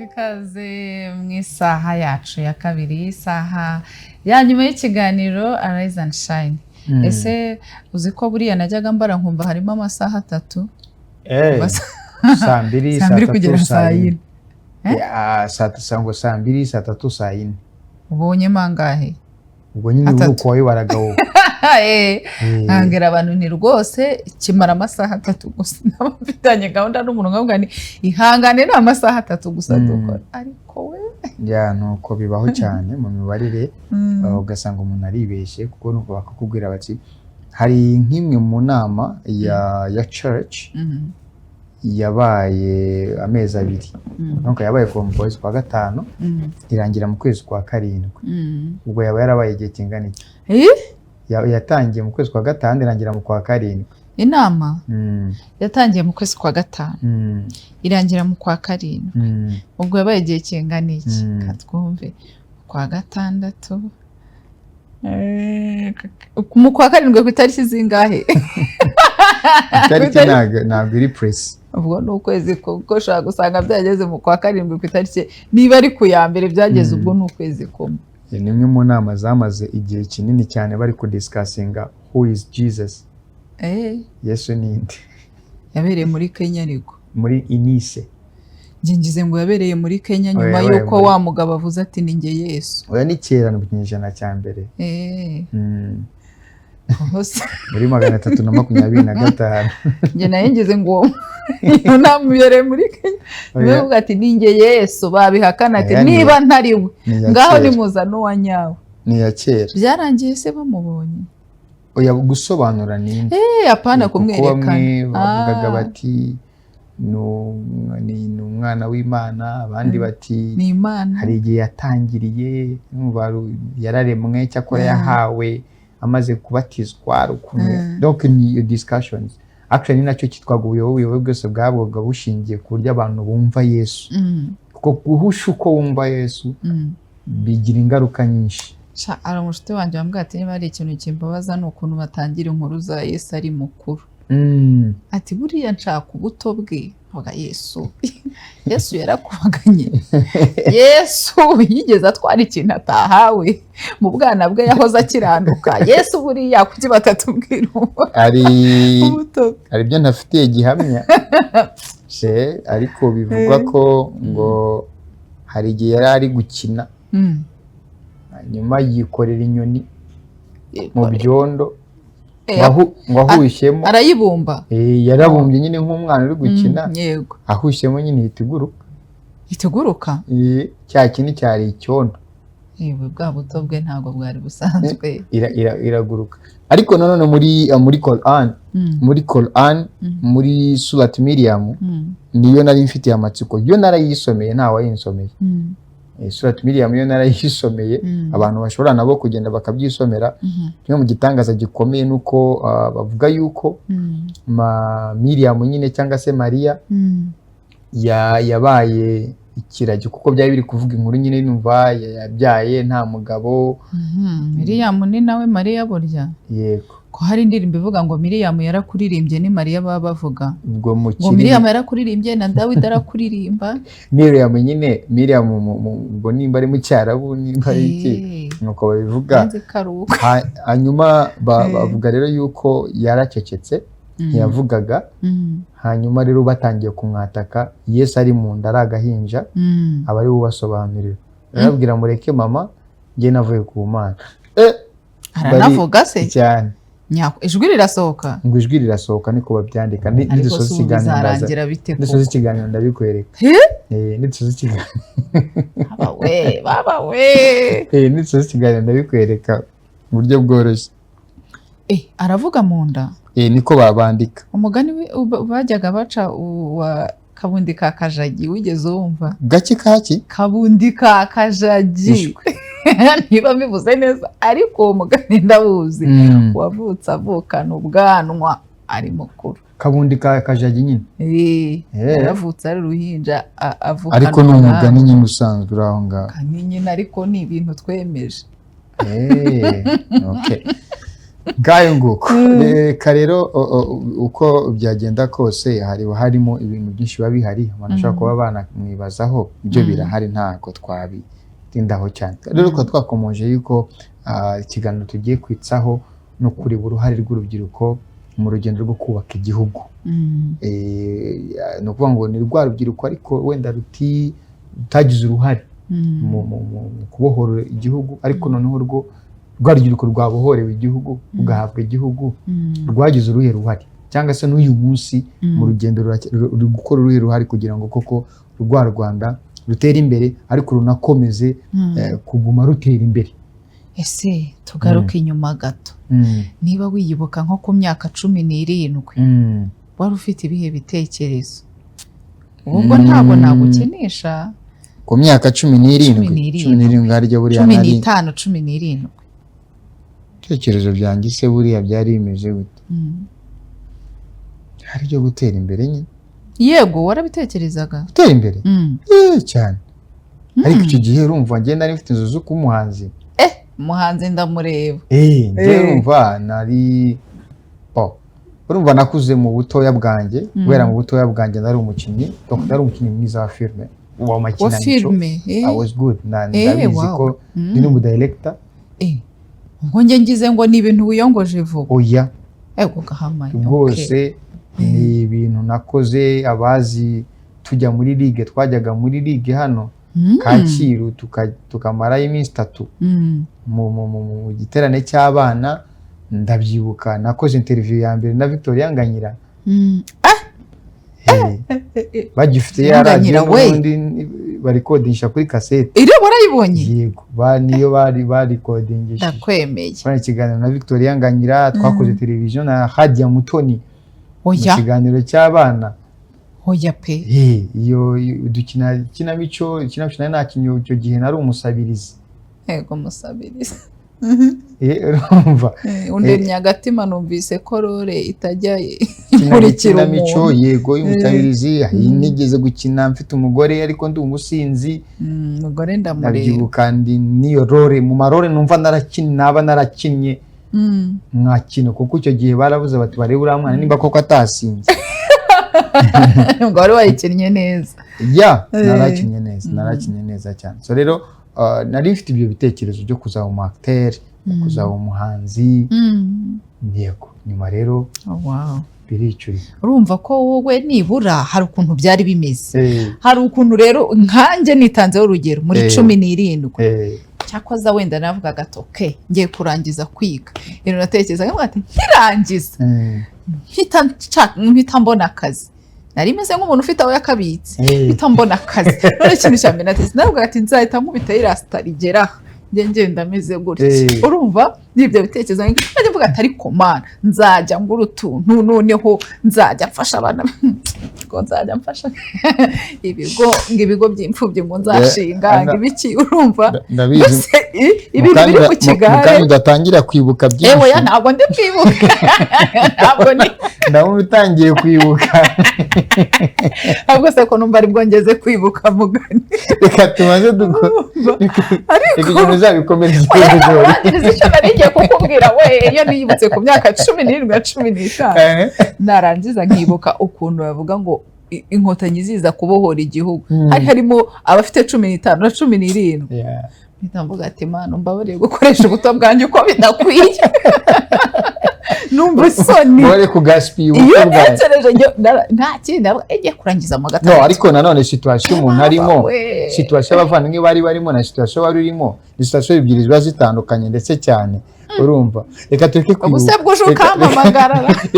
ikaze mu isaha yacu ya kabiri, isaha ya nyuma y'ikiganiro Arise and Shine. Ese uzi ko buriya najyaga mbara nkumva harimo amasaha 3? Saa mbiri kugera saa 4. saa mbiri, saa 3, saa 4. Ubonye mangahe? Ubwo nyine uko wabaraga wowe. Hangera abantu ni rwose kimara amasaha 3 gusa. Nabafitanye gahunda n'umuntu nkavuga ni ihangane na amasaha 3 gusa dukora. Ariko we nuko bibaho cyane mu mibarire, ugasanga umuntu aribeshye kuko nuko bakakubwira bati hari nk'imwe mu nama ya church yabaye amezi 2. Donc yabaye kuva mu kwezi kwa 5 irangira mu kwezi kwa 7. Ubwo yaba yarabaye igihe kingana iki? Yatangiye mu kwezi kwa 5 irangira mu kwa 7. Inama yatangiye mu kwezi kwa 5 irangira mu kwa 7. Ubwo yabaye igihe kingana iki? Katwumve kwa 6 mu kwa 7 ku itariki zingahe? Itariki ntabwo iri press. Ubwo ni ukwezi kuko ushaka gusanga byageze mu kwa 7 ku itariki, niba ari ku ya mbere byageze ubwo ni ukwezi kumwe. Ni imwe mu nama zamaze igihe kinini cyane bari kudiscussinga who is Jesus. Yesu ni nde? Yabereye muri Kenya ariko. Muri Inise. Ngize ngo yabereye muri Kenya nyuma yuko wa mugabo avuze ati ni nge Yesu. Oya ni kera mu kinyejana cya mbere. Muri 325. Nge naye ngize ngo namubereye muri Kenya. Bavuga ati ni nge Yesu, babihakana ati niba ntari we ngaho nimuza n'uwa nyawe. Ni ya kera. Byarangiye se bamubonye. Oya gusobanura ninde? Apana kumwerekana. Bavugaga bati ni umwana w'Imana, abandi bati ni Imana. Hari igihe yatangiriye yararemwe cyakora yahawe amaze kubatizwa rukumwe. Donc ni discussions. Actually nacyo kitwaga ubuyobowe bwose bwabwoga bushingiye ku buryo abantu bumva Yesu. Kuko guhusha uko wumva Yesu bigira ingaruka nyinshi. Ari umushuti wanjye wambwira ati niba ari ikintu kimbabaza ni ukuntu batangira inkuru za Yesu ari mukuru. Ati buriya nshaka ubuto bwe. Vuga Yesu. Yesu yarakubaganye. Yesu yigeze atwara ikintu atahawe. Mu bwana bwe yahoze akiranuka. Yesu buriya kuki batatubwira ari byo ntafitiye gihamya. Ariko bivugwa ko ngo hari igihe yari ari gukina. Nyuma yikorera inyoni mu byondo ngo ahushyemo arayibumba. Yarabumbye nyine nk'umwana uri gukina. Yego. Ahushyemo nyine ituguruka. Cya kintu cyari icyondo. Yewe bwa buto bwe ntabwo bwari busanzwe. Iraguruka. Ariko nanone muri Quran muri Surat Miriam niyo nari mfitiye amatsiko. Yo narayisomeye nta wayinsomeye. Surat Miriam yo narayisomeye, abantu bashobora nabo kugenda bakabyisomera. Niyo mu gitangaza gikomeye nuko bavuga yuko Miriam nyine cyangwa se Maria yabaye ikiragi kuko byari biri kuvuga inkuru nyine numva yabyaye nta mugabo. Miriam ni nawe Maria burya. Yego. Ko hari indirimbo ivuga ngo Miriam yarakuririmbye ni Maria baba bavuga. Ngo Miriam yarakuririmbye na Dawidi arakuririmba. Miriam ngo nimba ari mu cyarabu nimba ari iki nuko babivuga. Hanyuma bavuga rero yuko yaracecetse ntiyavugaga. Hanyuma rero batangiye kumwataka. Yesu ari mu nda ari agahinja. Abari bubasobanurira arababwira mureke mama nge navuye ku Mana. Aranavuga se cyane. Ijwi rirasohoka. Ngo ijwi rirasohoka niko babyandika. Nidusoza ikiganiro ndabikwereka. Nidusoza ikiganiro. Baba we. Nidusoza ikiganiro ndabikwereka mu buryo bworoshye. Aravuga mu nda. Niko babandika. Umugani bajyaga baca wa kabundi ka kajagi wigeze wumva? Gaki kaki? Kabundi ka kajagi. Niba bivuze neza ariko uwo mugani ndawuzi. Wavutse avukana ubwanwa ari mukuru. Kabundi ka kajagi nyine. Yaravutse ari ruhinja avukana. Ariko ni umugani nyine usanzwe uraho ngaho. Nyine ariko ni ibintu twemeje. Okay. ngayo nguko reka rero uko byagenda kose harimo ibintu byinshi biba bihari abantu bashobora kuba banamwibazaho ibyo birahari ntabwo twabitindaho cyane rero ko twakomoje yuko ikiganiro tugiye kwitsaho no kureba uruhare rw'urubyiruko mu rugendo rwo kubaka igihugu ni ukuvuga ngo ni rwa rubyiruko ariko wenda rutagize uruhare mu kubohora igihugu ariko noneho rwa rubyiruko rwabohorewe igihugu rugahabwa igihugu rwagize uruhe ruhare cyangwa se n'uyu munsi mu rugendo ruri gukora uruhe ruhare kugira ngo koko rwa Rwanda rutere imbere ariko runakomeze kuguma rutera imbere. Ese tugaruke inyuma gato niba wiyibuka nko ku myaka 17 wari ufite ibihe bitekerezo ubwo ntabwo nagukenesha ku myaka 17 haryo buriya 17 ibitekerezo byanjye se buriya byari bimeze gute hari byo gutera imbere nyine yego warabitekerezaga gutera imbere cyane ariko icyo gihe urumva ngenda nari mfite inzozi ku muhanzi umuhanzi ndamureba njye urumva nari urumva nakuze mu butoya bwanjye kubera mu butoya bwanjye nari umukinnyi mwiza wa filime wa makinamico I was good ndabizi ko ndi n'umudirector ubwo njye ngize ngo ni ibintu wiyongoje vuba oya ego gahamanya rwose ni ibintu nakoze abazi tujya muri ligue twajyaga muri ligue hano Kacyiru tukamarayo iminsi 3 mu giterane cy'abana ndabyibuka nakoze interview ya mbere na Victoria Nganyira bagifite yaragiye ubundi barikodingisha kuri cassette iro barayibonye yego niyo barikodingisha ndakwemeye bari ikiganiro na Victoria Nganyira twakoze televiziyo na Hadia Mutoni mu kiganiro cy'abana oya pe iyo dukina kinamico nakinyo icyo gihe nari umusabirizi yego musabirizi urumva undemye agatima numvise ko rore itajya inkurikira umuntu yego y'umusabirizi nigeze gukina mfite umugore ariko ndi umusinzi umugore ndamureba kandi niyo rore mu marore numva narakinnye mwakino kuko icyo gihe barabuze bati barebe uriya mwana nimba koko atasinze ngo wari wayikinnye neza narakinnye neza cyane so rero nari mfite ibyo bitekerezo byo kuzaba umu acteur kuzaba umuhanzi yego nyuma rero biricuri urumva ko wowe nibura hari ukuntu byari bimeze hari ukuntu rero nkanjye nitanzeho urugero muri 17 cyakoza wenda navuga gato ngiye kurangiza kwiga rero natekereza ati nkirangiza mpita mbona akazi nari meze nk'umuntu ufite aho yakabitse mpita mbona akazi none ikintu cya mbere nateze navuga ati nzahita nkubita irasta rigera ngenda meze gutya urumva n'ibyo bitekerezo nkajya mvuga ati ariko mana nzajya ngura utuntu noneho nzajya mfasha abana ngo nzajya mfasha ibigo by'imfubyi ngo nzashinga ibiki urumva mbese ibintu biri ku kigare kandi udatangira kwibuka byinshi ewe ntabwo ndi kwibuka ntabwo ni ndabona utangiye kwibuka ahubwo se ko numva ari bwongeze kwibuka mugani reka tumaze ariko uzabikomeza icyo nari ngiye kukubwira we iyo niyibutse ku myaka 17 na 15 narangiza nkibuka ukuntu bavuga ngo inkotanyi ziza kubohora igihugu harimo abafite 15 na 17 mvuga ati mana mbabarire gukoresha ubuto bwanjye uko bidakwiye numva isoni bore kugaspiye ubuto bwanjye nta kindi agiye kurangiza mu gatatu ariko nanone situation umuntu arimo situation abavandimwe barimo na situation wari urimo ni situation ebyiri ziba zitandukanye ndetse cyane urumva reka tureke kwibuka ubuse bwuje ukampamagara reka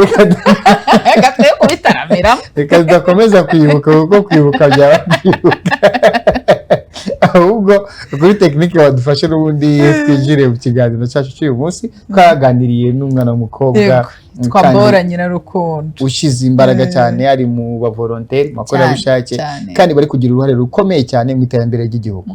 tureke kubitaramira reka tudakomeza kwibuka kuko kwibuka byaba kwibuka ahubwo kuri tekinike wadufashe n'ubundi twinjire mu kiganiro cyacu cy'uyu munsi twaganiriye n'umwana w'umukobwa twabora Nyirarukundo ushize imbaraga cyane ari mu bavolontaire makorerabushake kandi bari kugira uruhare rukomeye cyane mu iterambere ry'igihugu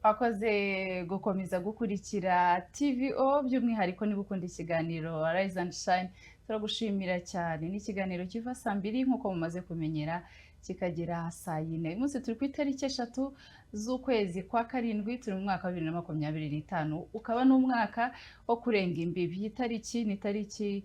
wakoze gukomeza gukurikira TVO, by'umwihariko niba ukunda ikiganiro Rise and Shine, turagushimira cyane. Ni ikiganiro kiva saa 2 nk'uko mumaze kumenyera, kikagera saa 4. Uyu munsi turi ku itariki 3 z'ukwezi kwa karindwi, turi mu mwaka wa 2025, ukaba n'umwaka wo kurenga imbibi. Itariki ni itariki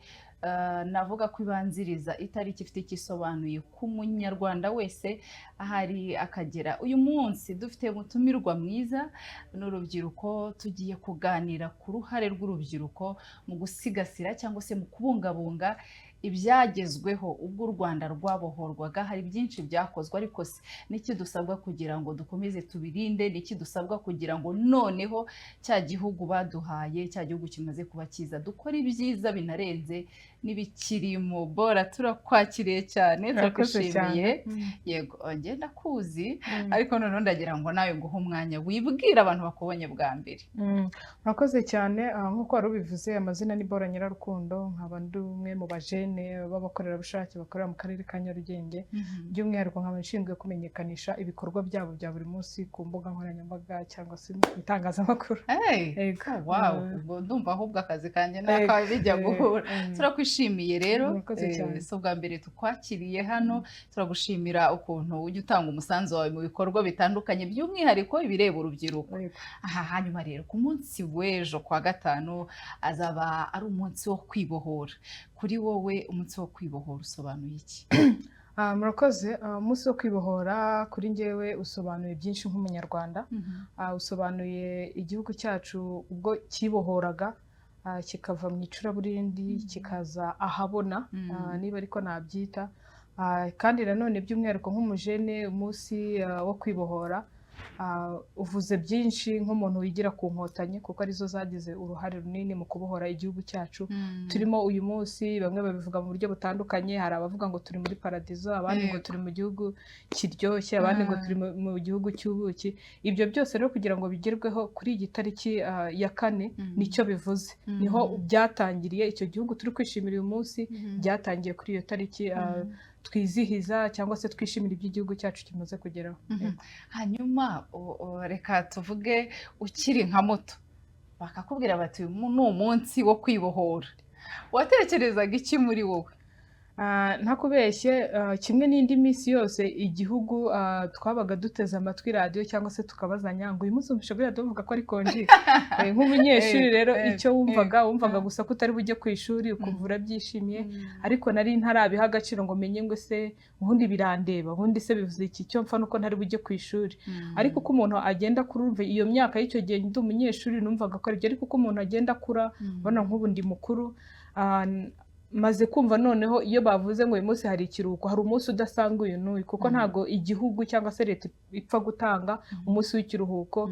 navuga ko ibanziriza itariki ifite ikisobanuye ku munyarwanda wese ahari akagera. Uyu munsi dufite umutumirwa mwiza n'urubyiruko, tugiye kuganira ku ruhare rw'urubyiruko mu gusigasira cyangwa se mu kubungabunga ibyagezweho ubwo u Rwanda rwabohorwaga. Hari byinshi byakozwe, ariko niki dusabwa kugira ngo dukomeze tubirinde, niki dusabwa kugira ngo noneho cya gihugu baduhaye, cya gihugu kimaze kuba cyiza, dukora ibyiza binarenze n'ibikirimo. Bora, turakwakiriye cyane, turakushimiye. Yego, ngenda kuzi, ariko noneho ndagira ngo nawe nguhe umwanya wibwira abantu bakubonye bwa mbere. Murakoze cyane. Nk'uko wari ubivuze, amazina ni Bora Nyirarukundo, nkaba ndi umwe mu bajene b'abakorerabushake bakorera mu karere ka Nyarugenge. By'umwihariko nkaba nshinzwe kumenyekanisha ibikorwa byabo bya buri munsi ku mbuga nkoranyambaga cyangwa se mu itangazamakuru. Wow, ndumva ahubwo akazi kanjye n'akawe bijya guhura. Turakwishimiye rero, si ubwa mbere tukwakiriye hano. Turagushimira ukuntu ujya utanga umusanzu wawe mu bikorwa bitandukanye, by'umwihariko ibireba urubyiruko. Hanyuma rero, ku munsi w'ejo kwa gatanu azaba ari umunsi wo kwibohora. Kuri wowe umunsi wo kwibohora usobanuye iki? Murakoze. Umunsi wo kwibohora kuri njyewe usobanuye byinshi nk'umunyarwanda. Usobanuye igihugu cyacu ubwo kibohoraga, kikava mu icuraburindi kikaza ahabona, niba ariko nabyita. Kandi nanone by'umwihariko nk'umujene, umunsi wo kwibohora uvuze byinshi nk'umuntu wigira ku nkotanyi, kuko arizo zagize uruhare runini mu kubohora igihugu cyacu turimo uyu munsi. Bamwe babivuga mu buryo butandukanye, hari abavuga ngo turi muri paradizo, abandi ngo turi mu gihugu kiryoshye, abandi ngo turi mu gihugu cy'ubuki. Ibyo byose rero kugira ngo bigerweho kuri iyi tariki ya 4 nicyo bivuze, niho byatangiriye. Icyo gihugu turi kwishimira uyu munsi byatangiye kuri iyo tariki twizihiza cyangwa se twishimira iby'igihugu cyacu kimaze kugeraho. Hanyuma reka tuvuge ukiri nka muto, bakakubwira bati ni umunsi wo kwibohora, watekerezaga iki muri wowe? Ntakubeshye, kimwe n'indi minsi yose igihugu twabaga duteze amatwi radiyo cyangwa se tukabazanya ngo uyu munsi umushabira tuvuga ko ari konji. Nk'umunyeshuri rero icyo wumvaga gusa ko utari bujye ku ishuri ukumva urabyishimiye, ariko nari ntarabiha agaciro ngo menye ngo se ubundi birandeba, ubundi se bivuze iki, cyo mfa nuko ntari bujye ku ishuri. Ariko uko umuntu agenda kurumva iyo myaka y'icyo gihe ndi umunyeshuri numvaga ko aribyo, ariko uko umuntu agenda akura, ubona nk'ubu ndi mukuru, maze kumva noneho iyo bavuze ngo uyu munsi hari ikiruhuko, hari umunsi udasanzwe uyu n'uyu, kuko ntago igihugu cyangwa se leta ipfa gutanga umunsi w'ikiruhuko,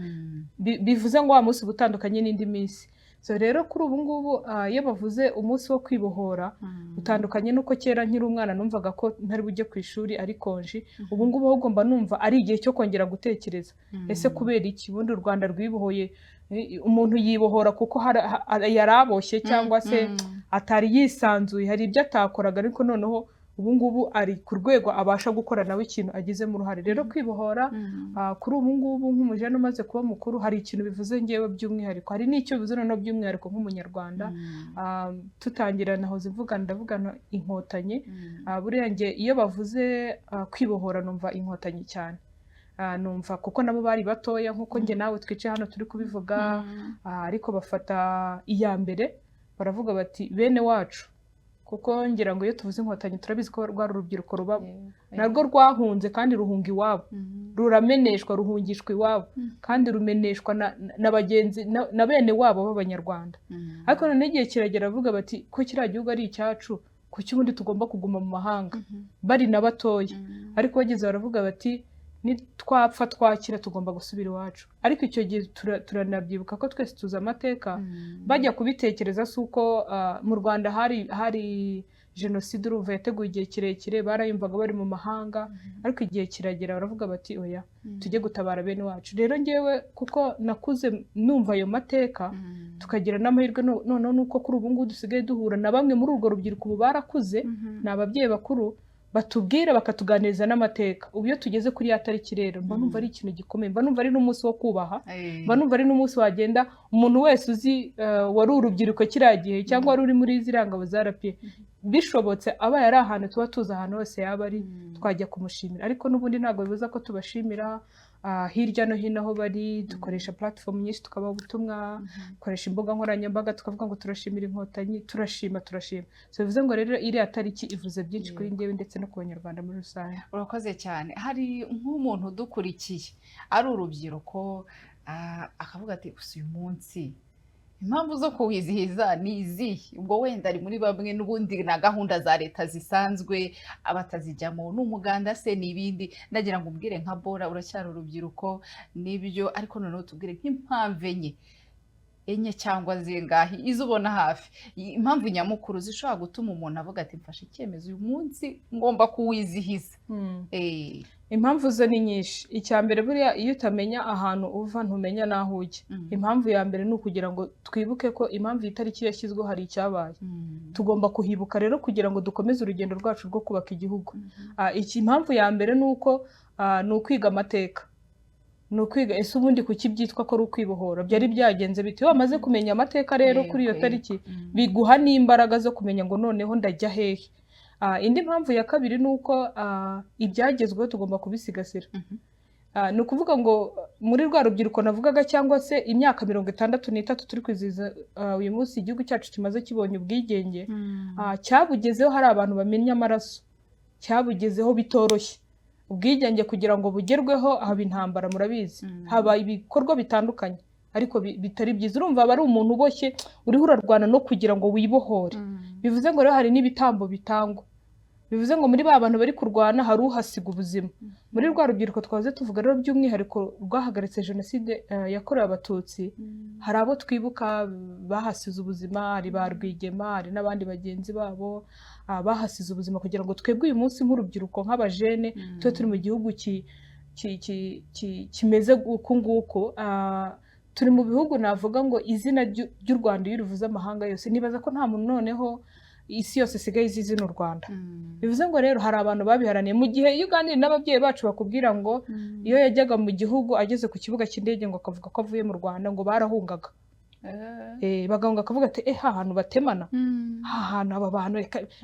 bivuze ngo wa munsi ubutandukanye n'indi minsi. So rero kuri ubu ngubu iyo bavuze umunsi wo kwibohora utandukanye nuko kera nkiri umwana numvaga ko ntari bujye ku ishuri ari konji. Ubu ngubu aho ugomba numva ari igihe cyo kongera gutekereza, ese kubera iki ubundi u Rwanda rwibohoye? Umuntu yibohora kuko yaraboshye cyangwa se atari yisanzuye, hari ibyo atakoraga, ariko noneho ubu ngubu ari ku rwego abasha gukora nawe ikintu agizemo uruhare. Rero kwibohora kuri ubu ngubu nk'umujene umaze kuba mukuru hari ikintu bivuze ngewe by'umwihariko, hari n'icyo bivuze noneho by'umwihariko nk'umunyarwanda. Tutangira nahoze ndavugana inkotanyi. Buriya nge iyo bavuze kwibohora numva inkotanyi cyane, numva kuko nabo bari batoya nk'uko nge nawe twicaye hano turi kubivuga, ariko bafata iya mbere baravuga bati bene wacu, kuko ngira ngo iyo tuvuze inkotanyi turabizi ko rwari urubyiruko rubamo, narwo rwahunze kandi ruhunga iwabo, rurameneshwa ruhungishwa iwabo, kandi rumeneshwa na bagenzi na bene wabo b'abanyarwanda. Ariko none igihe kiragera avuga bati ko kiriya gihugu ari icyacu, kuki ubundi tugomba kuguma mu mahanga, bari na batoya. Ariko bageze baravuga bati nitwapfa twakira tugomba gusubira iwacu. Ariko icyo gihe turanabyibuka ko twese tuzi amateka, bajya kubitekereza si uko mu Rwanda hari jenoside urumva yateguye igihe kirekire, barayumvaga bari mu mahanga, ariko igihe kiragera baravuga bati oya tujye gutabara bene wacu. Rero ngewe kuko nakuze numva ayo mateka, tukagira n'amahirwe noneho nuko kuri ubu ngubu dusigaye duhura na bamwe muri urwo rubyiruko ubu barakuze, ni ababyeyi bakuru batubwira bakatuganiriza n'amateka. Ubu iyo tugeze kuri ya tariki rero mba numva ari ikintu gikomeye, mba numva ari n'umunsi wo kubaha, mba numva ari n'umunsi wagenda umuntu wese uzi wari urubyiruko kiriya gihe cyangwa wari uri muri ziriya ngabo za RPF bishobotse abaye ari ahantu tuba tuzi ahantu hose yaba ari twajya kumushimira. Ariko n'ubundi ntabwo bibuza ko tubashimira hirya no hino aho bari, dukoresha platform nyinshi tukabaha ubutumwa, dukoresha imbuga nkoranyambaga tukavuga ngo turashimira Inkotanyi, turashima. So bivuze ngo rero iriya tariki ivuze byinshi kuri njyewe ndetse no ku banyarwanda muri rusange. Urakoze cyane. Hari nk'umuntu udukurikiye ari urubyiruko akavuga ati gusa uyu munsi impamvu zo kuwizihiza ni izihe? Ubwo wenda ari muri bamwe n'ubundi na gahunda za leta zisanzwe abatazijyamo, n'umuganda se n'ibindi. Ndagira ngo umbwire nka Bora, uracyari urubyiruko n'ibyo, ariko noneho tubwire nk'impamvu enye cyangwa zingahe izo ubona hafi, impamvu nyamukuru zishobora gutuma umuntu avuga ati mfashe icyemezo uyu munsi ngomba kuwizihiza. Impamvu zo ni nyinshi. Icya mbere buriya iyo utamenya ahantu uva ntumenya n'aho ujya. Impamvu ya mbere ni ukugira ngo twibuke ko impamvu itariki yashyizweho hari icyabaye, tugomba kuhibuka rero kugira ngo dukomeze urugendo rwacu rwo kubaka igihugu. Impamvu ya mbere ni ukwiga amateka, ni ukwiga ese ubundi kuki byitwa ko ari ukwibohora, byari byagenze bite. Iyo wamaze kumenya amateka rero kuri iyo tariki biguha n'imbaraga zo kumenya ngo noneho ndajya hehe. Indi mpamvu ya kabiri ni uko ibyagezweho tugomba kubisigasira. Ni ukuvuga ngo muri rwa rubyiruko navugaga cyangwa se imyaka 63 turi kwizihiza uyu munsi igihugu cyacu kimaze kibonye ubwigenge, cyabugezeho hari abantu bamenya amaraso, cyabugezeho bitoroshye. Ubwigenge kugira ngo bugerweho haba intambara, murabizi, haba ibikorwa bitandukanye ariko bitari byiza. Urumva aba ari umuntu uboshye uriho urarwana no kugira ngo wibohore. Bivuze ngo rero hari n'ibitambo bitangwa, bivuze ngo muri ba bantu bari kurwana hari uhasiga ubuzima. Muri rwa rubyiruko twaze tuvuga rero by'umwihariko rwahagaritse jenoside yakorewe Abatutsi, hari abo twibuka bahasize ubuzima, hari ba Rwigema, hari n'abandi bagenzi babo bahasize ubuzima kugira ngo twebwe uyu munsi nk'urubyiruko nk'abajene tube turi mu gihugu kimeze uku nguku. Turi mu bihugu navuga ngo izina ry'u Rwanda iyo rivuze amahanga yose, nibaza ko nta muntu noneho isi yose isigaye izi izina u Rwanda. Bivuze ngo rero hari abantu babiharaniye. Mu gihe iyo uganira n'ababyeyi bacu bakubwira ngo iyo yajyaga mu gihugu ageze ku kibuga cy'indege ngo akavuga ko avuye mu Rwanda ngo barahungaga, bagahunga akavuga ati hantu batemana, hantu aba bantu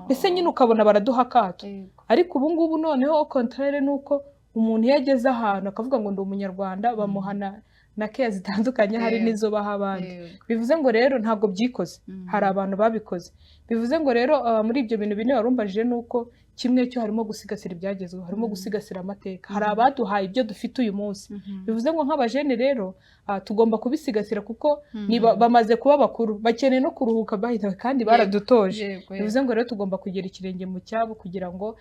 mbese nyine ukabona baraduha akato. Ariko ubu ngubu noneho contraire ni uko umuntu iyo ageze ahantu akavuga ngo ndi umunyarwanda bamuhana na keya zitandukanye, hari n'izo baha abandi. Bivuze ngo rero ntabwo byikoze, hari abantu babikoze. Bivuze ngo rero muri ibyo bintu bine warumbajije ni uko kimwe cyo harimo gusigasira ibyagezweho, harimo gusigasira amateka. Hari abaduhaye ibyo dufite uyu munsi. Bivuze ngo nk'abajene rero tugomba kubisigasira kuko bamaze kuba bakuru, bakeneye no kuruhuka bahita kandi baradutoje. Bivuze ngo rero tugomba kugera ikirenge mu cyabo kugira ngo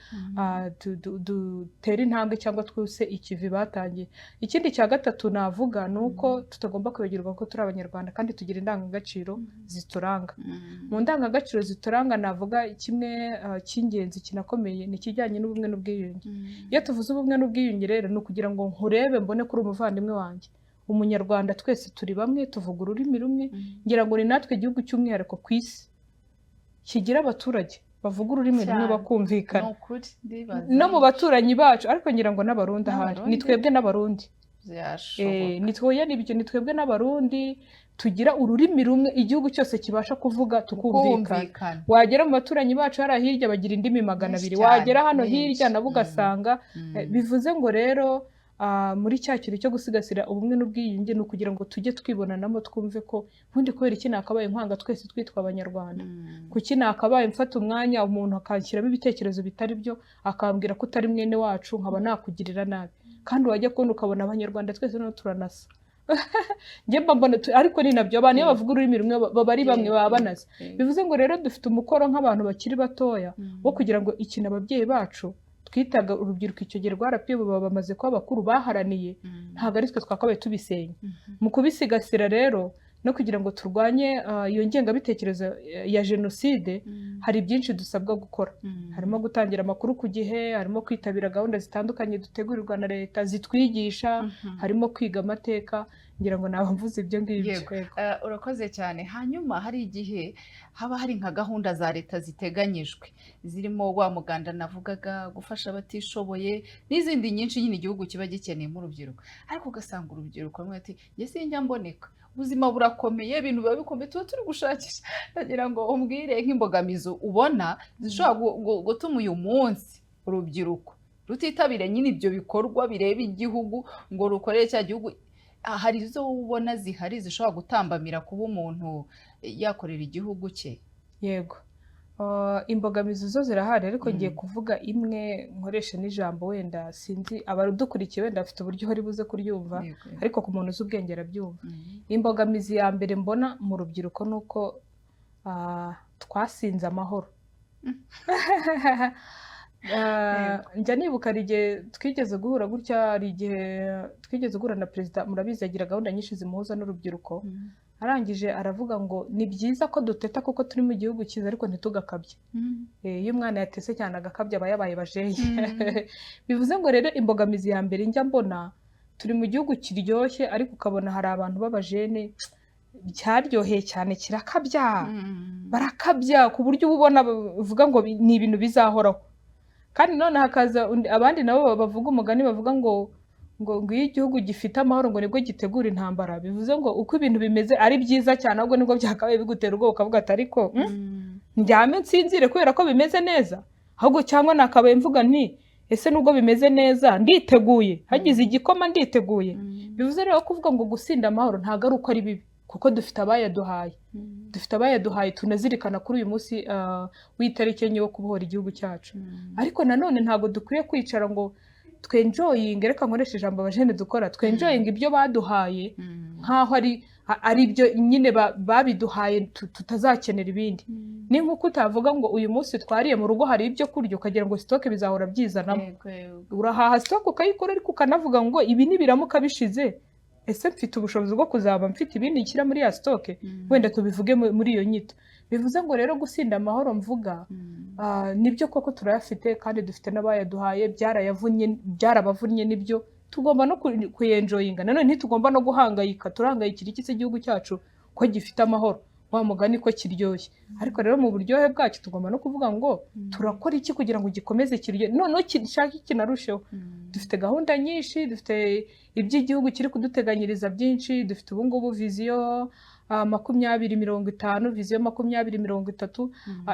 dutere intambwe cyangwa twuse ikivi batangiye. Ikindi cya gatatu navuga ni uko tutagomba kwibagirwa ko turi Abanyarwanda kandi tugira indangagaciro zituranga. Mu ndangagaciro zituranga navuga kimwe cy'ingenzi kinakomeye ni ikijyanye n'ubumwe n'ubwiyunge. Iyo tuvuze ubumwe n'ubwiyunge rero ni ukugira ngo nkurebe mbone kuri umuvandimwe wanjye. Umunyarwanda twese turi bamwe, tuvuga ururimi rumwe. Ngira ngo ni natwe igihugu cy'umwihariko ku isi kigira abaturage bavuga ururimi rumwe bakumvikana, no mu baturanyi bacu. Ariko ngira ngo n'Abarundi ahari ni twebwe n'Abarundi, ni twebwe n'Abarundi tugira ururimi rumwe, igihugu cyose kibasha kuvuga tukumvikana. Wagera mu baturanyi bacu hari hirya bagira indimi 200, wagera hano hirya nabo ugasanga. Bivuze ngo rero muri cya kintu cyo gusigasira ubumwe n'ubwiyunge ni ukugira ngo tujye twibonanamo, twumve ko ubundi kubera iki nakabaye nkwanga twese twitwa Abanyarwanda, kuki nakabaye mfata umwanya umuntu akanshyiramo ibitekerezo bitari byo akambwira ko utari mwene wacu nkaba nakugirira nabi, kandi wajya kubona ukabona Abanyarwanda twese no turanasa. Njye mbona ariko ni nabyo abantu iyo bavuga ururimi rumwe baba ari bamwe baba banaze. Bivuze ngo rero dufite umukoro nk'abantu bakiri batoya wo kugira ngo ikintu ababyeyi bacu twitaga urubyiruko icyo gihe rwarapiye baba bamaze kuba bakuru baharaniye, ntabwo ari twe twakabaye tubisenya. Mu kubisigasira rero no kugira ngo turwanye iyo ngengabitekerezo ya jenoside, hari byinshi dusabwa gukora. Harimo gutangira amakuru ku gihe, harimo kwitabira gahunda zitandukanye dutegurirwa na leta zitwigisha, harimo kwiga amateka. ngira ngo naba mvuze ibyo ngibyo. Urakoze cyane. Hanyuma hari igihe haba hari nka gahunda za leta ziteganyijwe zirimo wa muganda navugaga, gufasha abatishoboye n'izindi nyinshi nyine igihugu kiba gikeneyemo urubyiruko, ariko ugasanga urubyiruko rumwe ati njye sinjya mboneka, ubuzima burakomeye, ibintu biba bikomeye, tuba turi gushakisha. Ndagira ngo umbwire nk'imbogamizi ubona zishobora gutuma uyu munsi urubyiruko rutitabira nyine ibyo bikorwa bireba igihugu ngo rukorere cya gihugu. Hari izo ubona zihari zishobora gutambamira kuba umuntu yakorera igihugu cye? Yego, imbogamizi zo zirahari, ariko ngiye kuvuga imwe nkoresha n'ijambo, wenda sinzi abadukurikiye wenda bafite uburyo bari buze kuryumva, ariko ku muntu uzi ubwenge arabyumva. Imbogamizi ya mbere mbona mu rubyiruko ni uko twasinze amahoro. Njya nibuka hari igihe twigeze guhura gutya, hari igihe twigeze guhura na perezida, murabizi agira gahunda nyinshi zimuhuza n'urubyiruko, arangije aravuga ngo ni byiza ko duteta kuko turi mu gihugu cyiza ariko ntitugakabye. Iyo umwana yatese cyane agakabya aba yabaye bajeye. Bivuze ngo rero imbogamizi ya mbere njya mbona, turi mu gihugu kiryoshye ariko ukabona hari abantu b'abajene cyaryoheye cyane kirakabya, barakabya ku buryo uba ubona uvuga ngo ni ibintu bizahoraho. Kandi none hakaza abandi nabo bavuga umugani bavuga ngo iyo igihugu gifite amahoro ngo nibwo gitegura intambara. Bivuze ngo uko ibintu bimeze ari byiza cyane ahubwo nibwo byakabaye bigutera ubwoba ukavuga ati ariko njyame nsinzire kubera ko bimeze neza, ahubwo cyangwa nakabaye mvuga nti ese nubwo bimeze neza nditeguye, hagize igikoma nditeguye. Bivuze rero kuvuga ngo gusinda amahoro ntabwo ari uko ari bibi, kuko dufite abayaduhaye, tunazirikana kuri uyu munsi w'itariki enye wo kubohora igihugu cyacu. Ariko nanone ntabwo dukwiye kwicara ngo twenjoyinge, reka nkoresha ijambo abajene dukora, twenjoyinge ibyo baduhaye nkaho ari ibyo nyine babiduhaye, tutazakenera ibindi. Ni nk'uko utavuga ngo uyu munsi twariye mu rugo hari ibyo kurya ukagira ngo sitoke bizahora byizanamo. Urahaha sitoke ukayikora, ariko ukanavuga ngo ibi nibiramuka bishize, ese mfite ubushobozi bwo kuzaba mfite ibindi nshyira muri ya sitoke, wenda tubivuge muri iyo nyito. Bivuze ngo rero gusinda amahoro mvuga, nibyo koko turayafite kandi dufite n'abayaduhaye, byarabavunnye, nibyo tugomba no kuyenjoyinga. Nanone ntitugomba no guhangayika, turahangayikira iki se igihugu cyacu ko gifite amahoro, wa mugani ko kiryoshye. Ariko rero mu buryohe bwacu tugomba no kuvuga ngo turakora iki kugira ngo gikomeze kiryohe, noneho gishake kinarusheho. Dufite gahunda nyinshi, dufite iby'igihugu kiri kuduteganyiriza byinshi, dufite ubu ngubu viziyo 2050, viziyo 2030.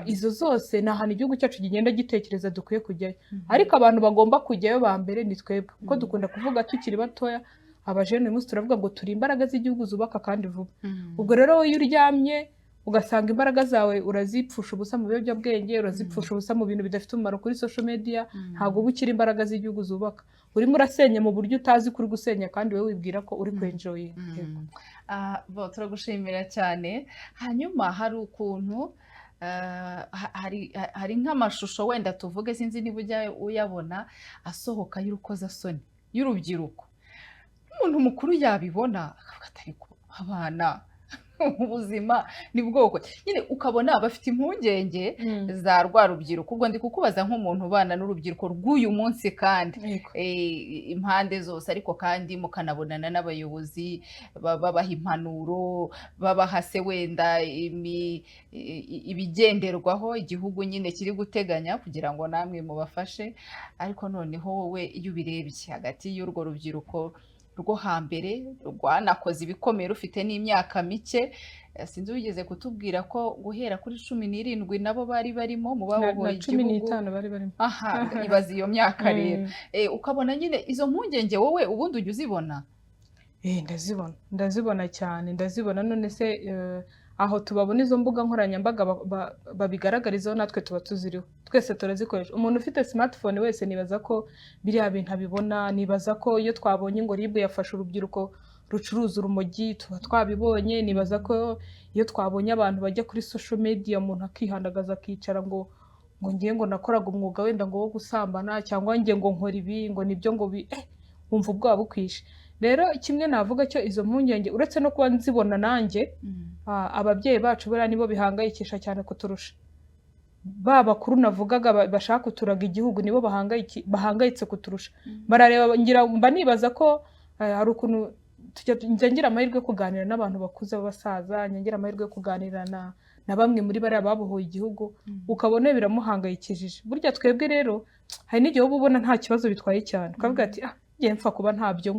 Izo zose ni ahantu igihugu cyacu kigenda gitekereza dukwiye kujyayo, ariko abantu bagomba kujyayo ba mbere ni twebwe, kuko dukunda kuvuga tukiri batoya, abajene uyu munsi turavuga ngo turi imbaraga z'igihugu zubaka kandi vuba. Ubwo rero iyo uryamye ugasanga imbaraga zawe urazipfusha ubusa mu biyobyabwenge, urazipfusha ubusa mu bintu bidafite umumaro kuri social media, ntabwo uba ukiri imbaraga z'igihugu zubaka, urimo urasenya mu buryo utazi kuri gusenya kandi wowe wibwira ko uri kwenjoyinga. Turagushimira cyane. Hanyuma hari ukuntu hari nk'amashusho wenda tuvuge, sinzi niba ujya uyabona, asohoka y'urukozasoni y'urubyiruko, umuntu mukuru yabibona akavuga atari ko abana ubuzima ni bwoko nyine, ukabona bafite impungenge za rwa rubyiruko. Ubwo ndi kukubaza nk'umuntu ubana n'urubyiruko rw'uyu munsi kandi impande zose, ariko kandi mukanabonana n'abayobozi babaha impanuro, babaha se wenda ibigenderwaho igihugu nyine kiri guteganya kugira ngo namwe mubafashe. Ariko noneho wowe iyo ubirebye hagati y'urwo rubyiruko rwo hambere rwanakoze ibikomeye rufite n'imyaka mike, sinzi wigeze kutubwira ko guhera kuri 17 nabo bari barimo mu babohoye igihugu, 15 bari barimo. Ibaza iyo myaka rero, ukabona nyine izo mpungenge wowe ubundi ujya uzibona? Ndazibona cyane, ndazibona. None se aho tubabona izo mbuga nkoranyambaga babigaragarizaho, natwe tuba tuziriho, twese turazikoresha. Umuntu ufite smartphone wese nibaza ko biriya bintu abibona. Nibaza ko iyo twabonye ngo RIB yafashe urubyiruko rucuruza urumogi tuba twabibonye. Nibaza ko iyo twabonye abantu bajya kuri social media umuntu akihandagaza akicara ngo ngiye ngo nakoraga umwuga wenda ngo wo gusambana, cyangwa ngiye ngo nkora ibi, ngo nibyo ngo wumva ubwoba bukwishe. Rero kimwe navuga cyo izo mpungenge, uretse no kuba nzibona nanjye, ababyeyi bacu buriya nibo bihangayikisha cyane kuturusha. Bakuru navugaga bashaka kuturaga igihugu nibo bahangayitse kuturusha. Barareba, ngira mba nibaza ko hari ukuntu ngira amahirwe yo kuganira n'abantu bakuze b'abasaza, ngira amahirwe yo kuganira na bamwe muri bariya babohoye igihugu, ukabona biramuhangayikishije. Burya twebwe rero hari n'igihe uba ubona nta kibazo bitwaye cyane, ukavuga ati ngiye mpfa kuba ntabyo,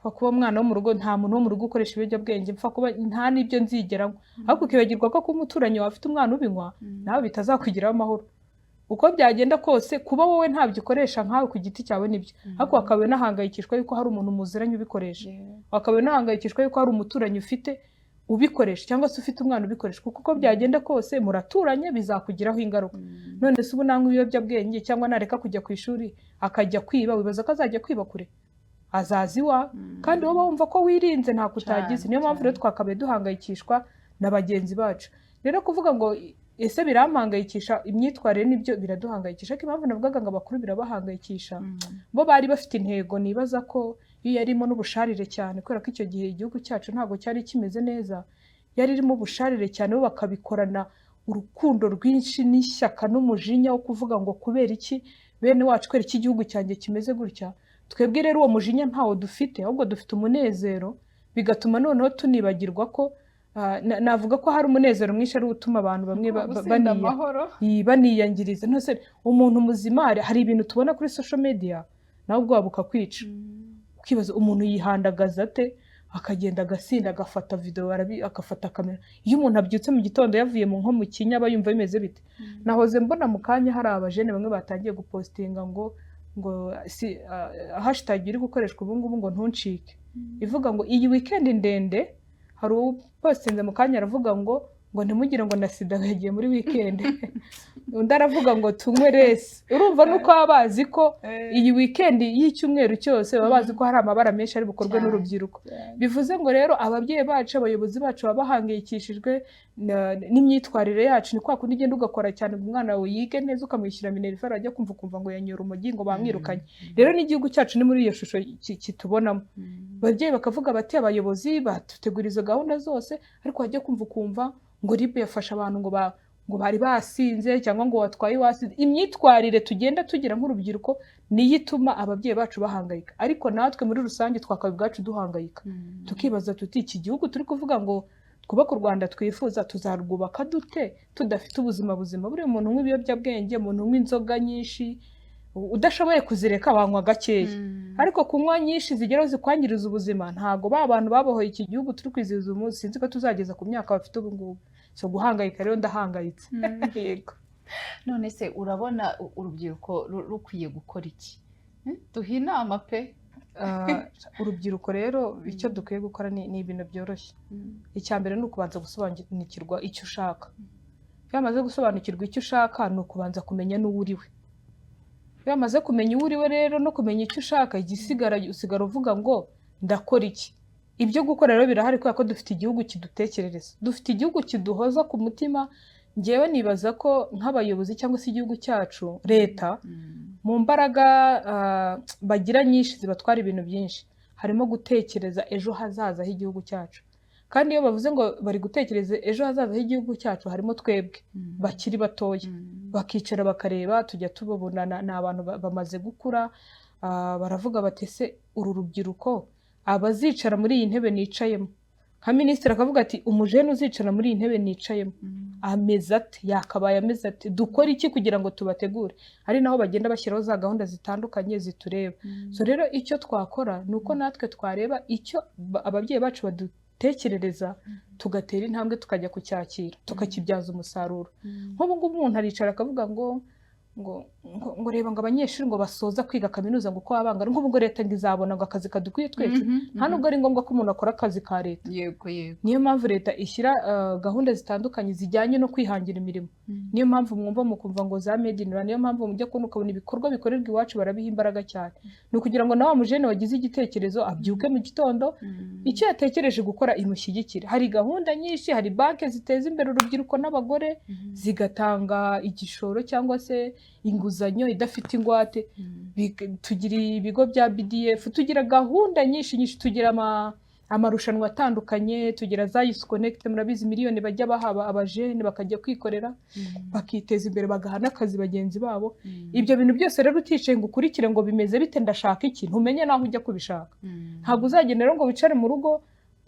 mpfa kuba umwana wo mu rugo, nta muntu wo mu rugo ukoresha ibiyobyabwenge, mpfa kuba nta n'ibyo nzigeraho, ariko ukibagirwa ko umuturanyi wawe afite umwana ubinywa nawe bitazakugiraho amahoro. Uko byagenda kose kuba wowe ntabyo ukoresha nkawe ku giti cyawe nibyo, ariko wakabaye nahangayikishwa yuko hari umuntu muziranye ubikoresha, wakabaye nahangayikishwa yuko hari umuturanyi ufite ubikoresha cyangwa se ufite umwana ubikoresha, kuko uko byagenda kose muraturanye bizakugiraho ingaruka. None se ubu nanywa ibiyobyabwenge cyangwa nareka kujya ku ishuri akajya kwiba, wibaza ko azajya kwiba kure? Azazi wa kandi wowe wumva ko wirinze nta kutagize. Niyo mpamvu rero twakabaye duhangayikishwa na bagenzi bacu. Rero kuvuga ngo ese birampangayikisha, imyitwarire nibyo biraduhangayikisha, ko impamvu navugaga ngo abakuru birabahangayikisha, bo bari bafite intego. Nibaza ko iyo yarimo n'ubusharire cyane, kubera ko icyo gihe igihugu cyacu ntabwo cyari kimeze neza, yari irimo ubusharire cyane, bo bakabikorana urukundo rwinshi n'ishyaka n'umujinya wo kuvuga ngo kubera iki bene wacu, kubera iki igihugu cyanjye kimeze gutya. Twebwe rero uwo mujinya ntawo dufite, ahubwo dufite umunezero, bigatuma noneho tunibagirwa ko navuga ko hari umunezero mwinshi ari utuma abantu bamwe baniyangiriza. Ntose umuntu muzima, hari ibintu tubona kuri social media nawe ubwo bukakwica, ukibaza umuntu yihandagaza ate, akagenda agasinda, agafata video, agafata kamera. Iyo umuntu abyutse mu gitondo yavuye mu Kinya aba yumva bimeze bite? Nahoze mbona mu kanya hari abajene bamwe batangiye gupostinga ngo hashtag iri gukoreshwa ubu ngubu ngo ntuncike, ivuga ngo iyi weekend ndende. Hari upostinze mu kanya aravuga ngo ntimugire ngo na sida yagiye muri weekend, undi aravuga ngo tunywe resi. Urumva nuko baba bazi ko iyi weekend y'icyumweru cyose baba bazi ko hari amabara menshi ari bukorwe n'urubyiruko. Bivuze ngo rero ababyeyi bacu, abayobozi bacu baba bahangayikishijwe n'imyitwarire yacu. Ni kwa kundi ugenda ugakora cyane ngo umwana wawe yige neza, ukamwishyura minerivare, ajya kumva ngo yanyura umugi ngo bamwirukanye. Rero n'igihugu cyacu ni muri iyo shusho kitubonamo. Ababyeyi bakavuga bati abayobozi batutegura izo gahunda zose, ariko wajya kumva ngo RIB yafasha abantu ngo bari basinze cyangwa ngo watwaye wasinze. Imyitwarire tugenda tugira nk'urubyiruko niyo ituma ababyeyi bacu bahangayika, ariko natwe muri rusange twakabaye ubwacu duhangayika, tukibaza tuti iki gihugu turi kuvuga ngo twubake u Rwanda twifuza, tuzarwubaka dute tudafite ubuzima buzima? Buri muntu unywa ibiyobyabwenge, umuntu unywa inzoga nyinshi, udashoboye kuzireka wanywa gakeya, ariko kunywa nyinshi zigeraho zikwangiriza ubuzima. Ntago ba bantu babohoye iki gihugu turi kwizihiza umunsi, sinzi ko tuzageza ku myaka bafite ubu ngubu. So guhangayika rero ndahangayitse. Yego. None se urabona urubyiruko rukwiye gukora iki? Duhe inama pe. Urubyiruko rero icyo dukwiye gukora ni ibintu byoroshye. Icya mbere ni ukubanza gusobanukirwa icyo ushaka. Iyo amaze gusobanukirwa icyo ushaka, ni ukubanza kumenya n'uwo uriwe. Iyo amaze kumenya uwo uriwe rero no kumenya icyo ushaka, usigara uvuga ngo ndakora iki. Ibyo gukora rero birahari, kubera ko dufite igihugu kidutekerereza, dufite igihugu kiduhoza ku mutima. Ngewe nibaza ko nk'abayobozi cyangwa se igihugu cyacu, leta mu mbaraga bagira nyinshi zibatwara ibintu byinshi, harimo gutekereza ejo hazaza h'igihugu cyacu. Kandi iyo bavuze ngo bari gutekereza ejo hazaza h'igihugu cyacu, harimo twebwe bakiri batoya, bakicara bakareba, tujya tubabona ni abantu bamaze gukura, baravuga bati se uru rubyiruko abazicara muri iyi ntebe nicayemo, nka minisitiri akavuga ati umujene uzicara muri iyi ntebe nicayemo ameze ate, yakabaye ameze ate, dukora iki kugira ngo tubategure? Ari naho bagenda bashyiraho za gahunda zitandukanye zitureba. So rero icyo twakora ni uko natwe twareba icyo ababyeyi bacu badutekerereza, tugatera intambwe tukajya kucyakira, tukakibyaza umusaruro. Nk'ubu ngubu umuntu aricara akavuga ngo reba ngo abanyeshuri ngo basoza kwiga kaminuza ngo uko abangana, nk'ubwo leta ngo izabona ngo akazi kadukwiye twese. Nta nubwo ari ngombwa ko umuntu akora akazi ka leta. Yego yego. Niyo mpamvu leta ishyira gahunda zitandukanye zijyanye no kwihangira imirimo. Niyo mpamvu mwumva mukumva ngo za made in Rwanda, niyo mpamvu mujya kubona ukabona ibikorwa bikorerwa iwacu barabiha imbaraga cyane. Ni ukugira ngo na wa mujene wagize igitekerezo abyuke mu gitondo, icyo yatekereje gukora imushyigikire. Hari gahunda nyinshi, hari banki ziteza imbere urubyiruko n'abagore, zigatanga igishoro cyangwa se inguzanyo idafite ingwate. Tugira ibigo bya BDF, tugira gahunda nyinshi, tugira amarushanwa atandukanye, tugira za Youth Connect, murabizi miliyoni bajya bahaba abajene bakajya kwikorera bakiteza imbere bagaha n'akazi bagenzi babo. Ibyo bintu byose rero uticaye ngo ukurikire ngo bimeze bite ndashaka iki, ntumenye naho ujya kubishaka. Ntabwo uzagenda rero ngo wicare mu rugo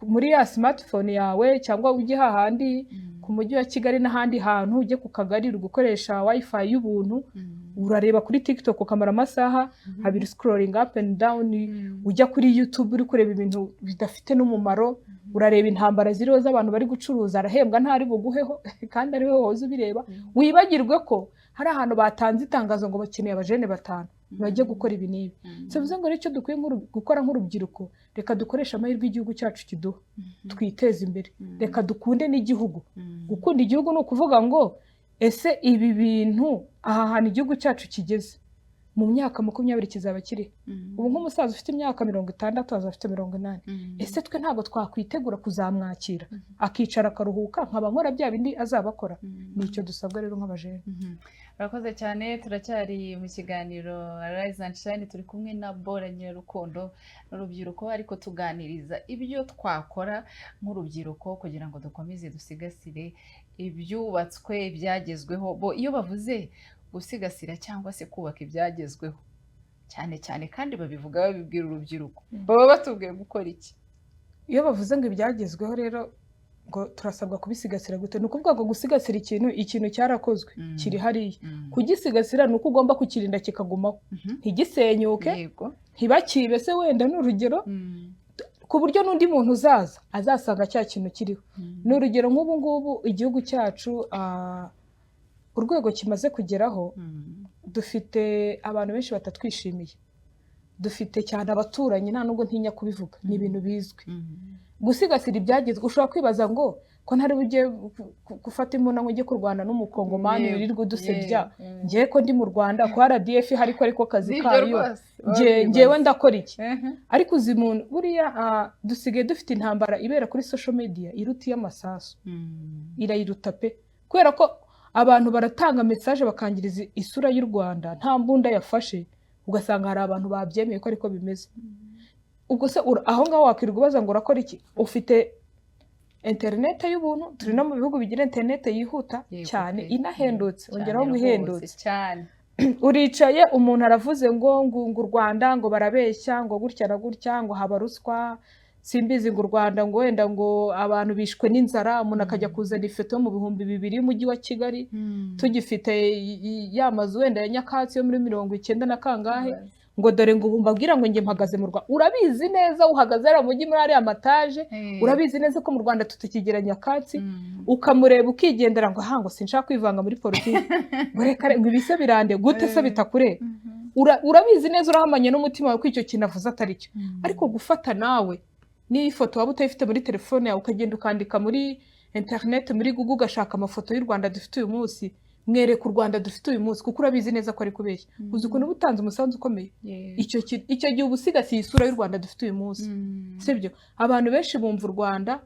muri ya smartphone yawe cyangwa ujye hahandi ku mujyi wa Kigali n'ahandi hantu ujye ku kagari gukoresha wifi y'ubuntu, urareba kuri TikTok ukamara amasaha abiri scrolling up and down, ujya kuri YouTube uri kureba ibintu bidafite n'umumaro, urareba intambara ziriho z'abantu bari gucuruza, arahembwa ntari buguheho kandi ari we wowe ubireba. Wibagirwe ko hari ahantu batanze itangazo ngo bakeneye abajene 5 bajye gukora ibi n'ibi. Bivuze ngo icyo dukwiye gukora nk'urubyiruko, reka dukoresha amahirwe igihugu cyacu kiduha, twiteze imbere, reka dukunde n'igihugu. Gukunda igihugu ni ukuvuga ngo ese ibi bintu aha hantu igihugu cyacu kigeze mu myaka 20 kizaba kiri. Ubu nk'umusaza ufite imyaka 60 azafite 80. Ese twe ntabwo twakwitegura kuzamwakira akicara akaruhuka nkaba nkora bya bindi azabakora? Nicyo dusabwa rero nk'abajene. Urakoze cyane, turacyari mu kiganiro Rise and Shine, turi kumwe na Bora Nyirarukundo n'urubyiruko, ariko tuganiriza ibyo twakora nk'urubyiruko kugira ngo dukomeze dusigasire ibyubatswe byagezweho. Bo iyo bavuze gusigasira cyangwa se kubaka ibyagezweho cyane cyane kandi babivuga babibwira urubyiruko, baba batubwiye gukora iki? Iyo bavuze ngo ibyagezweho rero ngo turasabwa kubisigasira gute? Ni ukuvuga ngo gusigasira ikintu cyarakozwe kiri hariya, kugisigasira ni uko ugomba kukirinda kikagumaho, ntigisenyuke, ntibakibe se wenda n'urugero, ku buryo n'undi muntu uzaza azasanga cya kintu kiriho. N'urugero nk'ubu ngubu igihugu cyacu urwego kimaze kugeraho, dufite abantu benshi batatwishimiye, dufite cyane abaturanyi, nta nubwo ntinya kubivuga, ni ibintu bizwi. Gusigasira ibyagezwe, ushobora kwibaza ngo ko ntari bujye gufata imbunda ngo ujye kurwana n'umukongomani wirirwa udusebya, ngiye ko ndi mu Rwanda ko RDF ariko kazi kayo, ngewe ndakora iki? Ariko uzi muntu buriya dusigaye dufite intambara ibera kuri social media iruta y'amasasu, irayiruta pe, kubera ko abantu baratanga message bakangiriza isura y'u Rwanda nta mbunda yafashe, ugasanga hari abantu babyemeye ko ariko bimeze. Ubwo se aho ngaho wakwirirwa ubaza ngo urakora iki? Ufite internet y'ubuntu, turi no mu bihugu bigira internet yihuta cyane inahendutse, ongeraho ngo ihendutse cyane. Uricaye umuntu aravuze ngo u Rwanda ngo barabeshya ngo gutya na gutya ngo haba ruswa, simbizi ngo u Rwanda ngo wenda ngo abantu bishwe n'inzara, umuntu akajya kuzana ifoto mu 2000 y'umujyi wa Kigali, tugifite ya mazu wenda ya nyakatsi yo muri 90 na kangahe, ngo dore ngo mbabwira ngo nge mpagaze mu Rwanda. Urabizi neza uhagaze ari umujyi muri ari amataje, urabizi neza ko mu Rwanda tutakigera nyakatsi, ukamureba ukigendera ngo hango sinshaka kwivanga muri politiki, ngo reka ngo ibise birande gute se bitakure. Urabizi neza urahamanye n'umutima wawe ko icyo kinavuze atari cyo, ariko gufata nawe ni ifoto waba utayifite muri telefone yawe ukagenda ukandika muri internet muri Google ugashaka amafoto y'u Rwanda dufite uyu munsi, mwereka u Rwanda dufite uyu munsi, kuko urabizi neza ko ari kubeshya. Uzi ukuntu ubutanze umusanzu ukomeye, icyo gihe ubusigasiye isura y'u Rwanda dufite uyu munsi, sibyo? Abantu benshi bumva u Rwanda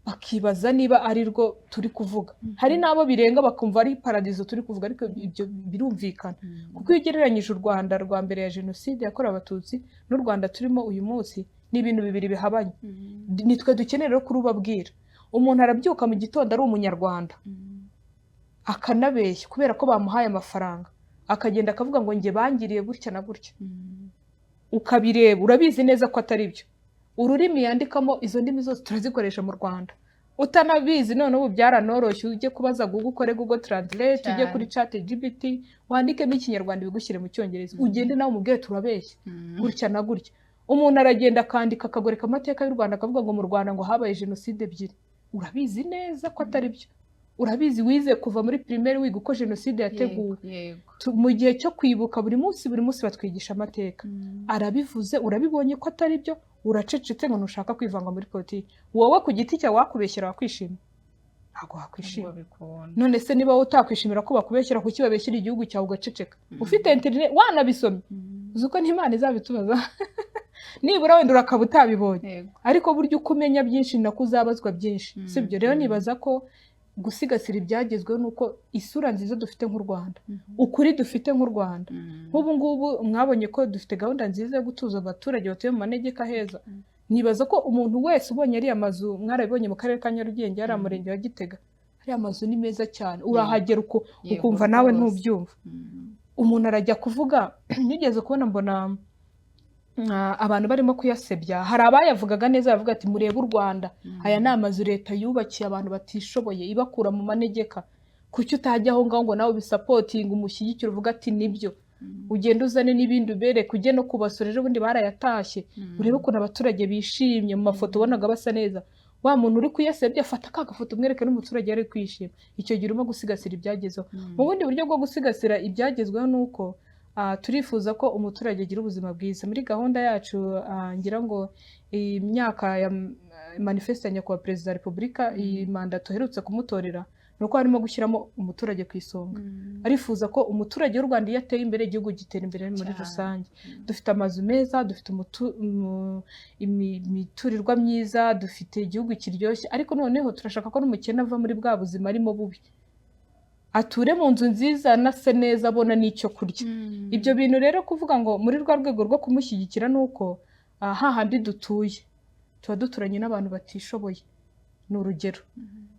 bakibaza niba ari rwo turi kuvuga, hari nabo birenga bakumva ari paradizo turi kuvuga, ariko ibyo birumvikana kuko iyo ugereranyije u Rwanda rwa mbere ya jenoside yakorewe Abatutsi n'u Rwanda turimo uyu munsi ni ibintu bibiri bihabanye. Nitwe dukeneye rero kurubabwira. Umuntu arabyuka mu gitondo ari umunyarwanda akanabeshya kubera ko bamuhaye amafaranga, akagenda akavuga ngo nge bangiriye gutya na gutya, ukabireba urabizi neza ko atari byo. Ururimi yandikamo izo ndimi zose turazikoresha mu Rwanda, utanabizi none ubu byaranoroshye, ujye kubaza Google, ukore Google Translate, ujye kuri ChatGPT wandikemo ikinyarwanda bigushyire mu cyongereza, ugende nawe umubwire turabeshya gutya na gutya. Umuntu aragenda akandika akagoreka amateka y'u Rwanda akavuga ngo mu Rwanda ngo habaye jenoside ebyiri, urabizi neza ko atari byo. Urabizi wize kuva muri primaire wiga uko jenoside yateguwe, mu gihe cyo kwibuka buri munsi batwigisha amateka. Arabivuze, urabibonye ko atari byo, uracecetse ngo ntushaka kwivanga muri politiki. Wowe ku giti cyawe wakubeshyira wakwishima? Ntabwo wakwishima. None se niba utakwishimira ko bakubeshyira, kuki babeshyira igihugu cyawe ugaceceka? Ufite internet wanabisomye, uzi ko n'Imana izabitubaza nibura wenda urakaba utabibonye, ariko buryo uko umenya byinshi nako uzabazwa byinshi, sibyo? Rero nibaza ko gusigasira ibyagezweho nuko isura nziza dufite nk'u Rwanda, ukuri dufite nk'u Rwanda. Nk'ubu ngubu mwabonye ko dufite gahunda nziza yo gutuza abaturage batuye mu manegeka heza, nibaza ko umuntu wese ubonye ariya mazu mwarabibonye mu karere ka Nyarugenge yari umurenge wa Gitega, ariya mazu ni meza cyane, urahagera ukumva nawe ntubyumva. Umuntu arajya kuvuga nigeze kubona mbona abantu barimo kuyasebya, hari abayavugaga neza bavuga ati murebe u Rwanda, aya ni amazu leta yubakiye abantu batishoboye ibakura mu manegeka, kuki utajya aho ngaho ngo nawe bisapotinga umushyigikira uvuga ati nibyo, ugenda uzane n'ibindi ubereke, ujye no kubasura, ejo bundi barayatashye, urebe ukuntu abaturage bishimye mu mafoto ubonaga basa neza. Wa muntu uri kuyasebya afata ka gafoto umwereke n'umuturage ari kwishima, icyo gihe urimo gusigasira ibyagezeho. Mu bundi buryo bwo gusigasira ibyagezweho ni uko turifuza ko umuturage agira ubuzima bwiza. Muri gahunda yacu ngira ngo imyaka ya manifeste ya nyakubahwa perezida wa repubulika, iyi manda tuherutse kumutorera, nuko harimo gushyiramo umuturage ku isonga. Arifuza ko umuturage w'u Rwanda iyo ateye imbere igihugu gitera imbere muri rusange. Dufite amazu meza, dufite imiturirwa myiza, dufite igihugu kiryoshye, ariko noneho turashaka ko n'umukene ava muri bwa buzima arimo bubi, ature mu nzu nziza, anase neza, abona n'icyo kurya. Ibyo bintu rero kuvuga ngo muri rwa rwego rwo kumushyigikira ni uko hahandi dutuye tuba duturanye n'abantu batishoboye. Ni urugero,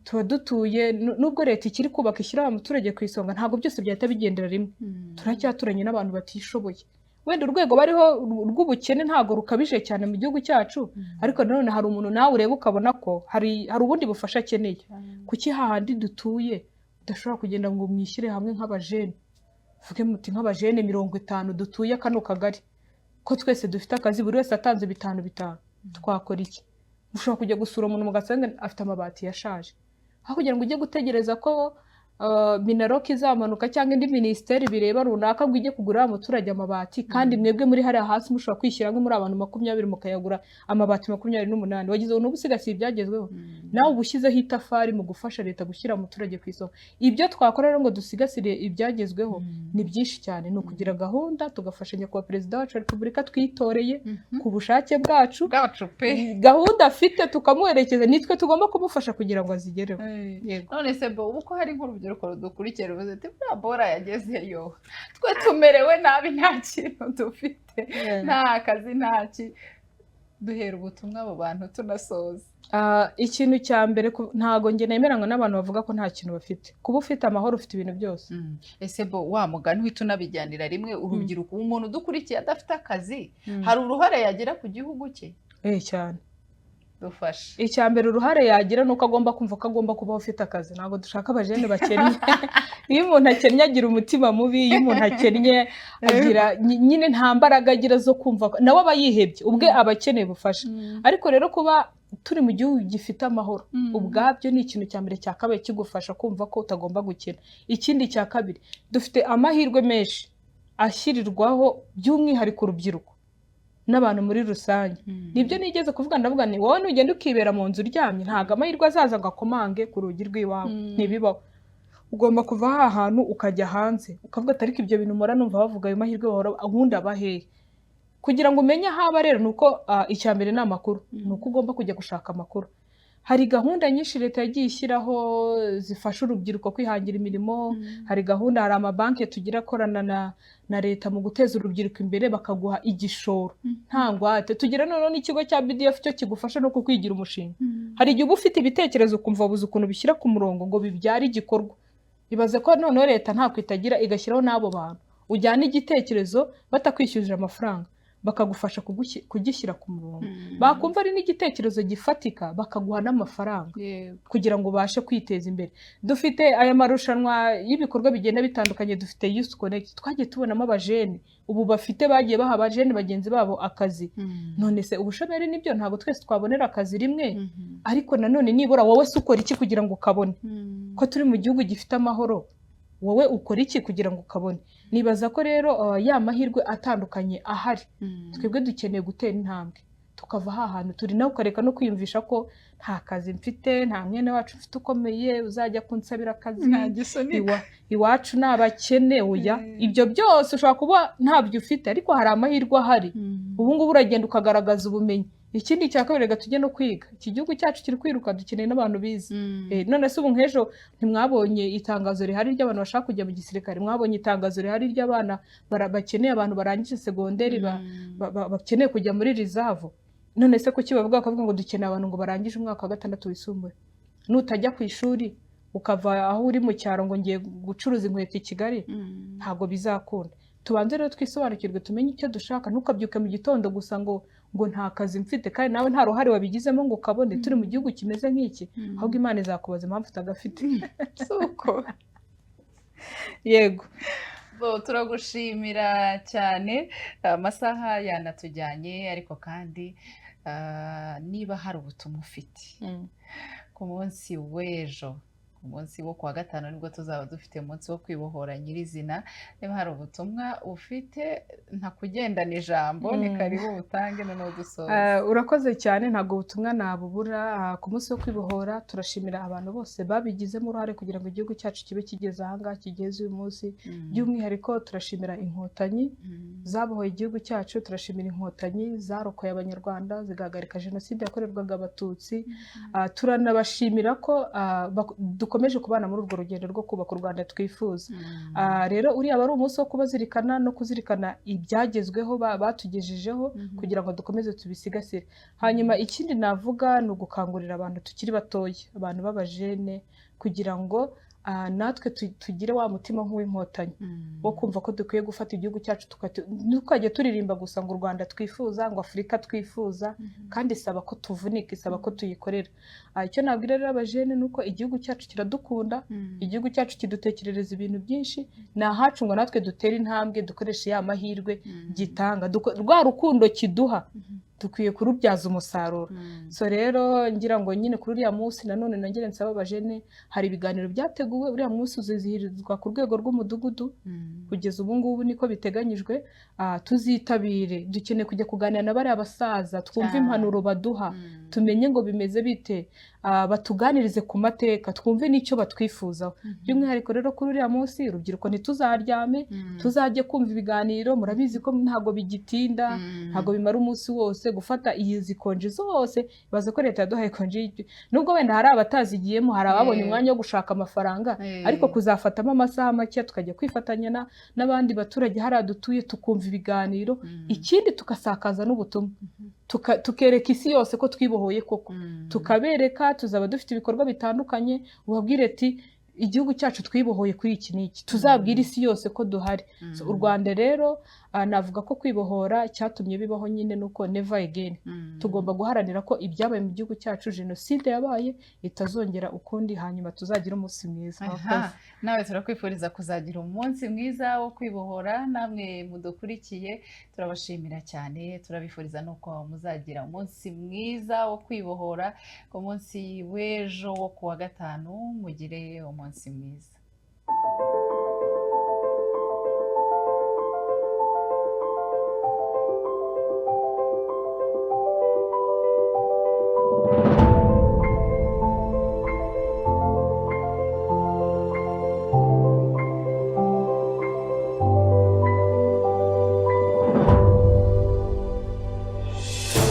tuba dutuye, nubwo leta ikiri kubaka ishyira umuturage ku isonga, ntabwo byose byahita bigendera rimwe. Turacyaturanye n'abantu batishoboye. Wenda urwego bariho rw'ubukene ntabwo rukabije cyane mu gihugu cyacu, ariko nanone hari umuntu nawe ureba ukabona ko hari ubundi bufasha akeneye. Kuki hahandi dutuye udashobora kugenda ngo mwishyire hamwe nk'abajene, vuge muti nk'abajene 50 dutuye kano kagari, ko twese dufite akazi, buri wese atanze 5 twakora iki? Ushobora kujya gusura umuntu mugasanga afite amabati yashaje, aho kugira ngo ujye gutegereza ko Minaloc izamanuka cyangwa indi minisiteri bireba runaka ngo ujye kugura umuturage amabati, kandi mwebwe muri hariya hasi mushobora kwishyira muri abantu 20 mukayagura amabati 28. Wagize ubu ubusigasiye ibyagezweho, nawe ubushyizeho itafari mu gufasha leta gushyira umuturage ku isonga. Ibyo twakora rero ngo dusigasire ibyagezweho ni byinshi cyane, ni ukugira gahunda tugafasha nyakubahwa perezida wacu wa repubulika twitoreye ku bushake bwacu, gahunda afite tukamuherekeza, nitwe tugomba kumufasha kugira ngo azigereho. None se bo uko hari nk'urubyiruko rudukurikira ruvuze ati buriya bora yagezeyo, twe tumerewe nabi, nta kintu dufite, nta kazi, ntaki, duhera ubutumwa abo bantu tunasoza. Ikintu cya mbere ntago nge nemeranywa n'abantu bavuga ko nta kintu bafite. Kuba ufite amahoro ufite ibintu byose. Ese bo wa mugani uhita unabijyanira rimwe, urubyiruko, umuntu udukurikiye adafite akazi hari uruhare yagira ku gihugu cye? Cyane. Dufashe. Icya mbere uruhare yagira nuko agomba kumva ko agomba kuba ufite akazi. Ntabwo dushaka abajene bakennye. Iyo umuntu akennye agira umutima mubi, iyo umuntu akennye agira nyine nta mbaraga agira zo kumva nawe aba yihebye, ubwe aba akeneye ubufasha. Ariko rero kuba turi mu gihugu gifite amahoro, ubwabyo ni ikintu cya mbere cyakabaye kigufasha kumva ko utagomba gukena. Ikindi cya kabiri, dufite amahirwe menshi ashyirirwaho by'umwihariko urubyiruko n'abantu muri rusange. Nibyo nigeze kuvuga, ndavuga ni wowe nugenda ukibera mu nzu uryamye, ntago amahirwe azaza ngo akomange ku rugi rw'iwawe, ntibibaho. Ugomba kuva aha hantu ukajya hanze ukavuga ati ariko ibyo bintu mpora numva bavuga ayo mahirwe bahora ubundi aba hehe? Kugira ngo umenye aho aba rero nuko icya mbere ni amakuru, nuko ugomba kujya gushaka amakuru. Hari gahunda nyinshi leta yagiye ishyiraho zifasha urubyiruko kwihangira imirimo. Hari gahunda, hari amabanki tugira akorana na leta mu guteza urubyiruko imbere, bakaguha igishoro nta ngwate. Tugira noneho n'ikigo cya BDF cyo kigufasha no kukwigira umushinga. Hari igihe uba ufite ibitekerezo ukumva wabuze ukuntu bishyira ku murongo ngo bibyare igikorwa. Ibaze ko noneho leta nta kwitagira igashyiraho n'abo bantu ujyana igitekerezo batakwishyurira amafaranga, bakagufasha kugishyira ku murongo. Bakumva ari n'igitekerezo gifatika bakaguha n'amafaranga kugira ngo ubashe kwiteza imbere. Dufite aya marushanwa y'ibikorwa bigenda bitandukanye, dufite Youth Connect, twagiye tubonamo abajene ubu bafite bagiye baha abajene bagenzi babo akazi. None se ubushomeri nibyo, ntabwo twese twabonera akazi rimwe, ariko nanone nibura wowe se ukora iki kugira ngo ukabone? Ko turi mu gihugu gifite amahoro, wowe ukora iki kugira ngo ukabone? Nibaza ko rero ya mahirwe atandukanye ahari, twebwe dukeneye gutera intambwe tukava aha hantu turi, nawe ukareka no kwiyumvisha ko nta kazi mfite, nta mwene wacu mfite ukomeye uzajya kunsabira akazi, iwacu ni abakene. Oya, ibyo byose ushobora kuba ntabyo ufite, ariko hari amahirwe ahari. Ubu ngubu uragenda ukagaragaza ubumenyi. Ikindi cya kabiri, tujye no kwiga. Iki gihugu cyacu kiri kwiruka, dukeneye n'abantu bize. None se ubu nk'ejo ntimwabonye itangazo rihari ry'abantu bashaka kujya mu gisirikare? Mwabonye itangazo rihari ry'abana bakeneye abantu barangije segonderi bakeneye kujya muri rizavu? none se kuki bavuga bakavuga ngo dukeneye abantu ngo barangije umwaka wa 6 wisumbuye, nutajya ku ishuri ukava aho uri mu cyaro ngo ngiye gucuruza inkweto i Kigali ntabwo bizakunda. Tubanze rero twisobanukirwe tumenye icyo dushaka, ntukabyuke mu gitondo gusa ngo nta kazi mfite kandi nawe nta ruhare wabigizemo ngo ukabone. Turi mu gihugu kimeze nk'iki, ahubwo Imana izakubaza impamvu utagafite. suko Yego, turagushimira cyane, amasaha yanatujyanye, ariko kandi niba hari ubutumwa ufite ku munsi w'ejo, umunsi wo kuwa 5 nibwo tuzaba dufite umunsi wo kwibohora nyirizina, niba hari ubutumwa ufite ntakugendana ijambo ni karibu utange noneho dusoza. urakoze cyane, ntabwo ubutumwa nabubura. Ku munsi wo kwibohora turashimira abantu bose babigizemo uruhare kugira ngo igihugu cyacu kibe kigeze ahangaha kigeze uyu munsi. By'umwihariko turashimira inkotanyi zabohoye igihugu cyacu, turashimira inkotanyi zarokoye abanyarwanda zigahagarika jenoside yakorerwaga abatutsi. Turanabashimira ko dukomeje kubana muri urwo rugendo rwo kubaka u Rwanda twifuza. Rero uriya aba ari umunsi wo kubazirikana no kuzirikana ibyagezweho batugejejeho kugira ngo dukomeze tubisigasire. Hanyuma ikindi navuga ni ugukangurira abantu tukiri batoya, abantu b'abajene, kugira ngo natwe tugire wa mutima nk'uw'inkotanyi wo kumva ko dukwiye gufata igihugu cyacu tukajya turirimba gusa ngo u Rwanda twifuza, ngo Afurika twifuza, kandi isaba ko tuvunika, isaba ko tuyikorera. Icyo nabwira rero abajene ni uko igihugu cyacu kiradukunda, igihugu cyacu kidutekerereza ibintu byinshi, ni ahacu ngo natwe dutere intambwe dukoreshe ya mahirwe gitanga, rwa rukundo kiduha dukwiye kurubyaza umusaruro. So rero ngira ngo nyine kuri uriya munsi nanone nongere nsaba abajene, hari ibiganiro byateguwe, uriya munsi uzizihirizwa ku rwego rw'umudugudu, kugeza ubu ngubu niko biteganyijwe. Tuzitabire, dukeneye kujya kuganira na bariya basaza, twumve impanuro baduha, tumenye ngo bimeze bite, batuganirize ku mateka, twumve n'icyo batwifuzaho. By'umwihariko rero kuri uriya munsi urubyiruko ntituzaryame, tuzajye kumva ibiganiro. Murabizi ko ntabwo bigitinda, ntabwo bimara umunsi wose gufata izi konji zose. Baze ko leta yaduhaye konji, nubwo wenda hari abatazigiyemo, hari ababonye umwanya wo gushaka amafaranga, ariko kuzafatamo amasaha make tukajya kwifatanya n'abandi baturage hariya dutuye, tukumva ibiganiro. Ikindi tugasakaza n'ubutumwa, tukereka isi yose ko twibohoye koko, tukabereka. Tuzaba dufite ibikorwa bitandukanye, ubabwire ati igihugu cyacu twibohoye kuri iki n'iki, tuzabwira isi yose ko duhari. U Rwanda rero navuga ko kwibohora cyatumye bibaho nyine nuko never again. Tugomba guharanira ko ibyabaye mu gihugu cyacu, jenoside yabaye, itazongera ukundi, hanyuma tuzagira umunsi mwiza. Nawe turakwifuriza kuzagira umunsi mwiza wo kwibohora. Namwe mudukurikiye turabashimira cyane, turabifuriza nuko muzagira umunsi mwiza wo kwibohora ku munsi w'ejo wo kuwa 5. Mugire umunsi mwiza.